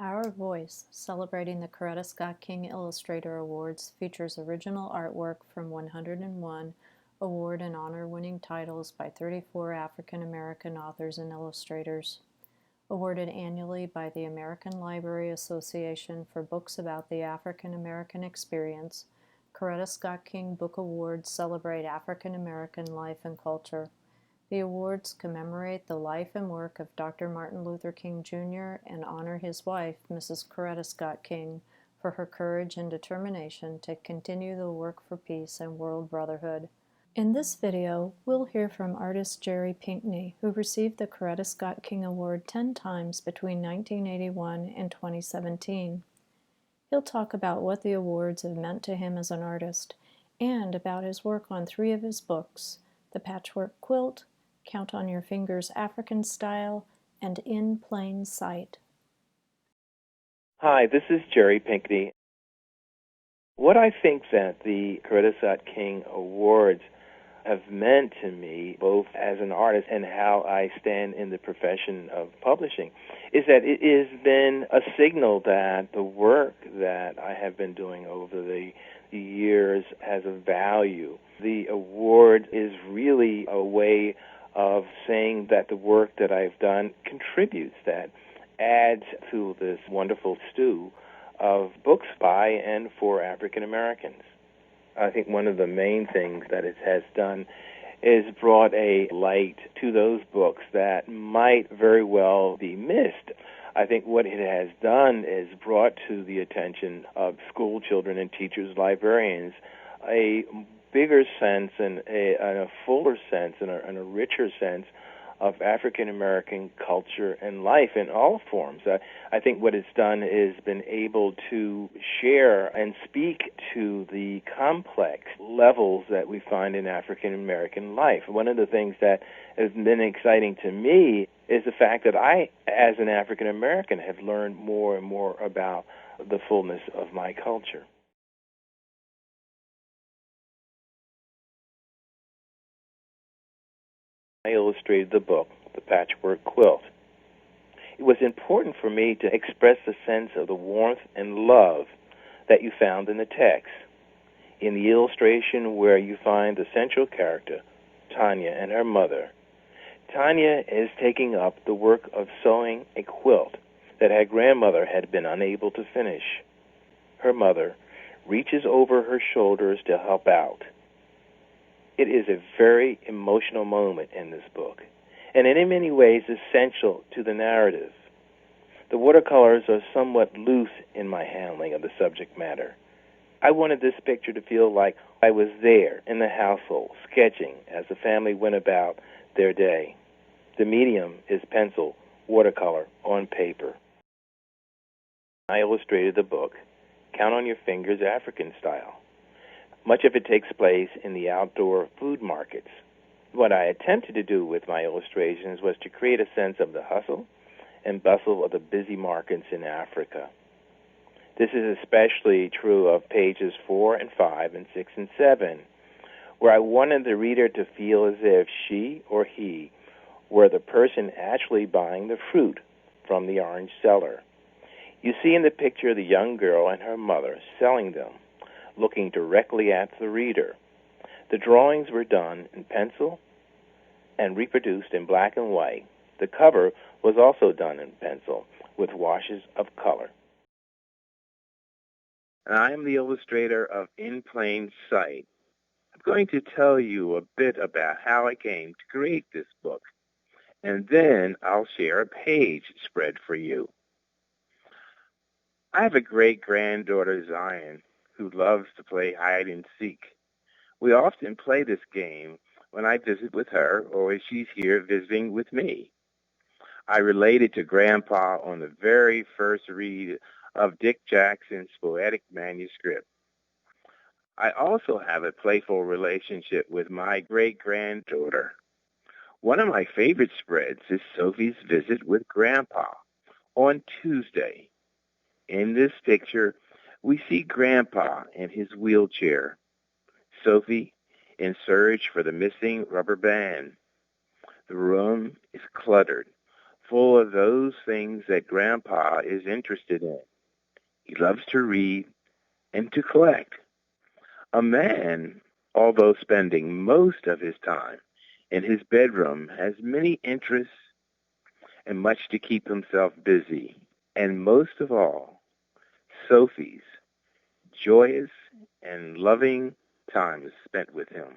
Our Voice, celebrating the Coretta Scott King Illustrator Awards, features original artwork from 101 award and honor-winning titles by 34 African American authors and illustrators. Awarded annually by the American Library Association for books about the African American experience, Coretta Scott King Book Awards celebrate African American life and culture. The awards commemorate the life and work of Dr. Martin Luther King Jr. and honor his wife, Mrs. Coretta Scott King, for her courage and determination to continue the work for peace and world brotherhood. In this video, we'll hear from artist Jerry Pinkney, who received the Coretta Scott King Award 10 times between 1981 and 2017. He'll talk about what the awards have meant to him as an artist, and about his work on 3 of his books, The Patchwork Quilt, Count on Your Fingers African Style, and In Plain Sight. Hi, this is Jerry Pinkney. What I think that the Coretta Scott King Awards have meant to me, both as an artist and how I stand in the profession of publishing, is that it has been a signal that the work that I have been doing over the years has a value. The award is really a way of saying that the work that I've done contributes, that adds to this wonderful stew of books by and for African Americans. I think one of the main things that it has done is brought a light to those books that might very well be missed. I think what it has done is brought to the attention of school children and teachers, librarians, a bigger sense and a fuller sense and a richer sense of African American culture and life in all forms. I think what it's done is been able to share and speak to the complex levels that we find in African American life. One of the things that has been exciting to me is the fact that I, as an African American, have learned more and more about the fullness of my culture. I illustrated the book, The Patchwork Quilt. It was important for me to express the sense of the warmth and love that you found in the text. In the illustration where you find the central character, Tanya, and her mother, Tanya is taking up the work of sewing a quilt that her grandmother had been unable to finish. Her mother reaches over her shoulders to help out. It is a very emotional moment in this book, and in many ways essential to the narrative. The watercolors are somewhat loose in my handling of the subject matter. I wanted this picture to feel like I was there in the household, sketching as the family went about their day. The medium is pencil, watercolor, on paper. I illustrated the book, Count on Your Fingers African Style. Much of it takes place in the outdoor food markets. What I attempted to do with my illustrations was to create a sense of the hustle and bustle of the busy markets in Africa. This is especially true of pages 4 and 5 and 6 and 7, where I wanted the reader to feel as if she or he were the person actually buying the fruit from the orange seller. You see in the picture the young girl and her mother selling them, looking directly at the reader. The drawings were done in pencil and reproduced in black and white. The cover was also done in pencil with washes of color. And I am the illustrator of In Plain Sight. I'm going to tell you a bit about how I came to create this book, and then I'll share a page spread for you. I have a great-granddaughter, Zion, who loves to play hide and seek. We often play this game when I visit with her or when she's here visiting with me. I related to Grandpa on the very first read of Dick Jackson's poetic manuscript. I also have a playful relationship with my great-granddaughter. One of my favorite spreads is Sophie's visit with Grandpa on Tuesday. In this picture, we see Grandpa in his wheelchair, Sophie in search for the missing rubber band. The room is cluttered, full of those things that Grandpa is interested in. He loves to read and to collect. A man, although spending most of his time in his bedroom, has many interests and much to keep himself busy. And most of all, Sophie's joyous and loving time is spent with him.